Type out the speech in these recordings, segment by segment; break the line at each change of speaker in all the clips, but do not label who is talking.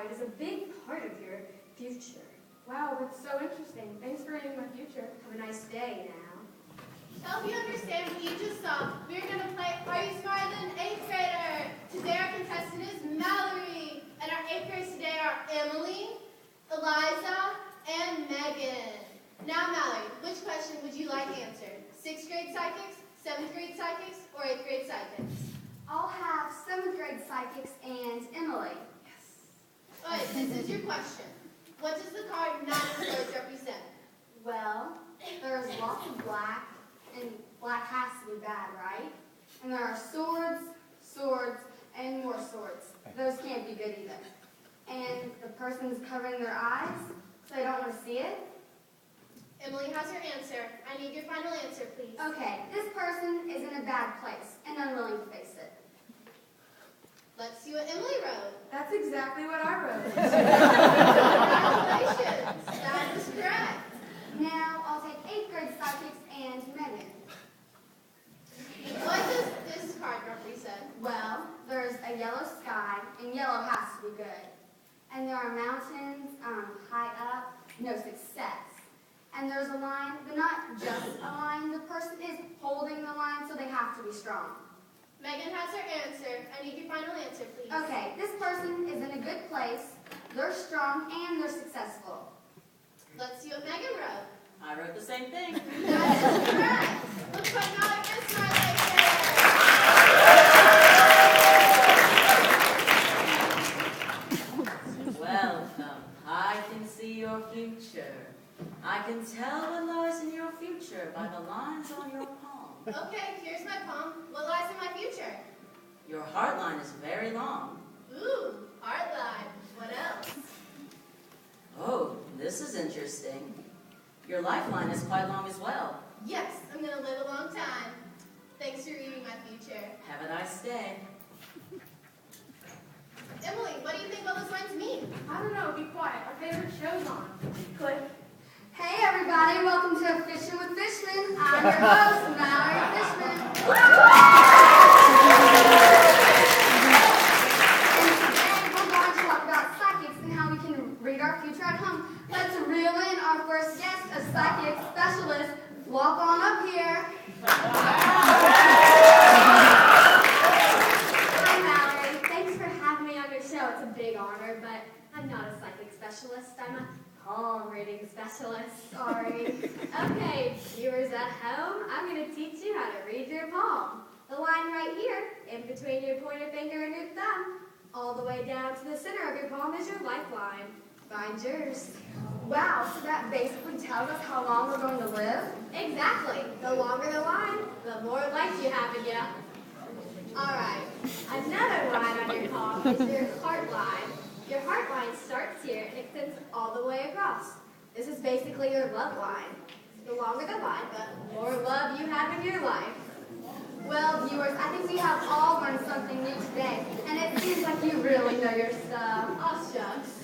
it is a big part of your future.
Wow, that's so interesting. Thanks for reading my future.
Have a nice day now.
To help you understand what you just saw, we're going to play Are You Smarter Than an 8th Grader? Today our contestant is Mallory, and our 8th graders today are Emily, Eliza, and Megan. Now Mallory, which question would you like answered? 6th grade psychics, 7th grade psychics, or 8th grade psychics?
I'll have 7th grade psychics and Emily.
Alright, this is your question. What does the card 9 of Swords represent?
Well, there's lots of black, and black has to be bad, right? And there are swords, swords, and more swords. Those can't be good either. And the person's covering their eyes, so they don't want to see it.
Emily has her answer. I need your final answer, please.
Okay, this person is in a bad place and unwilling to face it.
Let's see what Emily wrote.
That's exactly what I wrote.
Congratulations. That is correct.
Now, I'll take 8th grade psychics and Megan.
What does this card represent?
Well, there's a yellow sky, and yellow has to be good. And there are mountains, high up, no success. And there's a line, but not just a line. The person is holding the line, so they have to be strong.
Megan has her answer. I need your final answer, please.
Okay, this person is in a good place, they're strong, and they're successful.
Let's see what Megan wrote.
I wrote the same thing.
That is correct. Looks like Mallory is my lady.
Welcome. I can see your future. I can tell what lies in your future by the lines on your palm.
Okay, here's my palm. What lies in my future?
Your heart line is very long.
Ooh, heart line. What else?
Oh, this is interesting. Your lifeline is quite long as well.
Yes, I'm going to live a long time. Thanks for reading my future.
Have a nice day.
Emily, what do you think all those lines mean?
I don't know, be quiet. Our favorite show's on. Click.
Hey everybody, welcome to Fishing with Fishmen. I'm your host, Mallory Fishman. And today we're going to talk about psychics and how we can read our future at home. Let's reel in our first guest, a psychic specialist. Walk on up here.
Hi, Mallory. Thanks for having me on your show. It's a big honor, but I'm not a psychic specialist. I'm a palm reading specialist. Sorry. Okay, viewers at home, I'm going to teach you how to read your palm. The line right here, in between your pointer finger and your thumb, all the way down to the center of your palm is your lifeline. Find yours.
Wow, so that basically tells us how long we're going to live?
Exactly. The longer the line, the more life you have in you. All right. Another line on your palm is your heart line. Your heart line starts here and extends all the way across. This is basically your love line. The longer the line, the more love you have in your life.
Well, viewers, I think we have all learned something new today, and it seems like you really know your stuff.
Oh, shucks.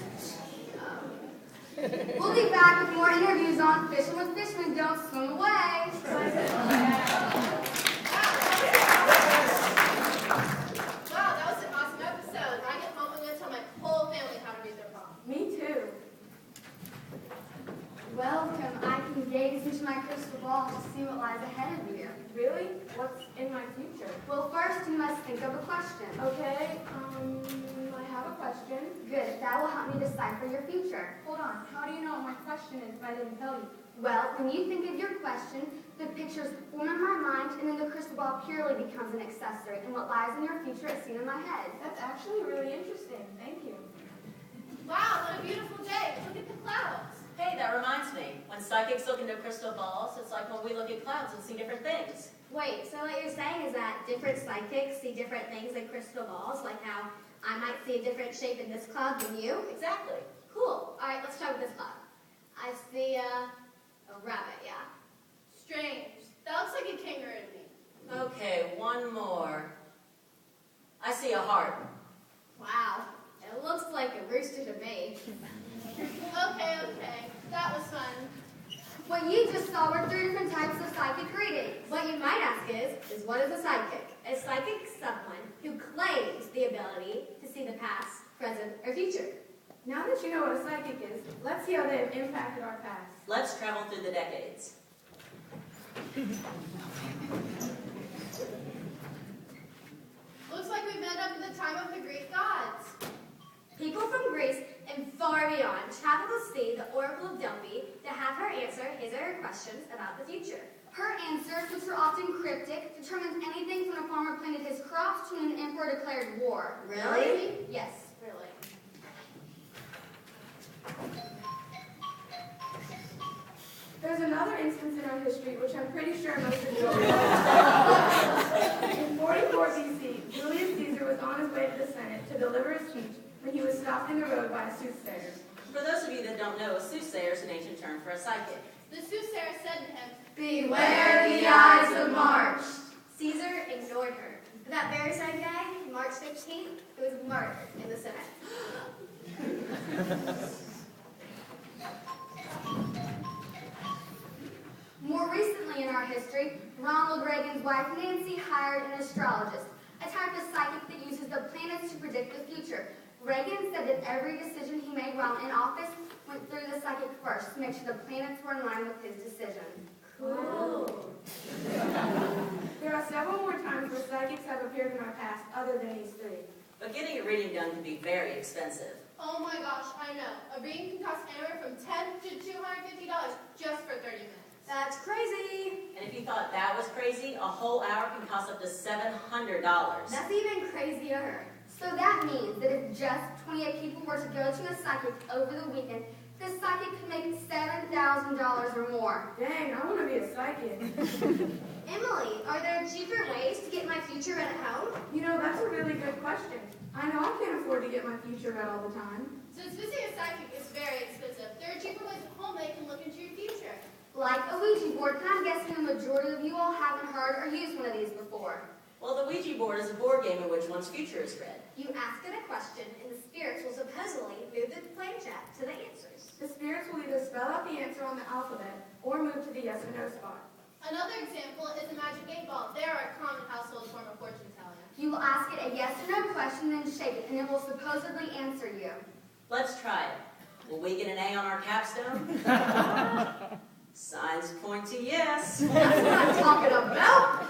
We'll be back with more interviews on Fishing with Fishmen. Don't swim away.
Wow, that was an awesome episode. When I get home, I'm going to tell my whole family how to read their palm.
Me too.
Welcome. I can gaze into my crystal ball to see what lies ahead of you.
Really? What's in my future?
Well, first you must think of a question.
Okay, I have a question.
Good. That will help me decipher your future.
Hold on. How do you know what my question is if I didn't tell you?
Well, when you think of your question, the pictures form in my mind, and then the crystal ball purely becomes an accessory, and what lies in your future is seen in my head.
That's actually really interesting. Thank you.
Wow, what a beautiful day. Look at the clouds.
Hey, that reminds me. When psychics look into crystal balls, it's like when we look at clouds and see different things.
Wait, so what you're saying is that different psychics see different things in crystal balls, like how I might see a different shape in this cloud than you?
Exactly.
Cool. All right, let's try with this cloud. I see a rabbit, yeah.
Strange. That looks like a kangaroo to me.
Okay, one more. I see a heart.
Wow, it looks like a rooster to me.
Okay. That was fun.
What you just saw were 3 different types of psychic readings.
What you might ask is what is a psychic? A psychic is someone who claims the ability to see the past, present, or future.
Now that you know what a psychic is, let's see how they have impacted our past.
Let's travel through the decades.
Looks like we've ended up in the time of the Greek gods.
People from Greece and far beyond traveled to see the Oracle of Delphi to have her answer his or her questions about the future.
Her answers, which were often cryptic, determined anything from a farmer planted his crops to when an emperor declared war.
Really?
Yes.
Really?
There's another instance in our history which I'm pretty sure most of you know. In 44 BC, Julius Caesar was on his way to the Senate to deliver a speech when he was stopped in the road by a soothsayer.
For those of you that don't know, a soothsayer is an ancient term for a psychic.
The soothsayer said to him,
Beware the eyes of March. Caesar ignored her. That very same day, March 15th, he was murdered in the Senate.
More recently in our history, Ronald Reagan's wife Nancy hired an astrologist, a type of psychic that uses the planets to predict the future. Reagan said that every decision he made while in office went through the psychic first to make sure the planets were in line with his decision.
Cool.
There are several more times where psychics have appeared in our past other than these three.
But getting a reading done can be very expensive.
oh my gosh, I know. A reading can cost anywhere from $10 to $250 just for 30 minutes.
That's crazy.
And if you thought that was crazy, a whole hour can cost up to $700.
That's even crazier.
So that means that if just 28 people were to go to a psychic over the weekend, the psychic could make $7,000 or more.
Dang, I want to be a psychic.
Emily, are there cheaper ways to get my future read at home?
You know, that's a really good question. I know I can't afford to get my future read all the time.
Since visiting a psychic is very expensive, there are cheaper ways at home that can look into your future.
Like a Ouija board, and I'm guessing the majority of you all haven't heard or used one of these before.
Well, the Ouija board is a board game in which one's future is read.
You ask it a question, and the spirits will supposedly move the planchette to the answers.
The spirits will either spell out the answer on the alphabet or move to the yes or no spot.
Another example is a magic 8-ball. They are a common household form of fortune telling.
You will ask it a yes or no question, then shake it, and it will supposedly answer you.
Let's try it. Will we get an A on our capstone? Signs point to yes.
That's what I'm talking about.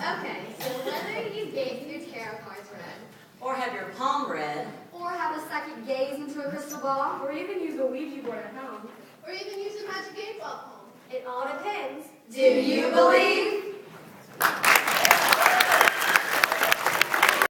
Okay, so whether you get your tarot cards read,
Or have your palm read.
Or have a psychic gaze into a crystal ball.
Or even use a Ouija board at home.
Or even use a magic 8-ball at home.
it all depends.
Do you believe?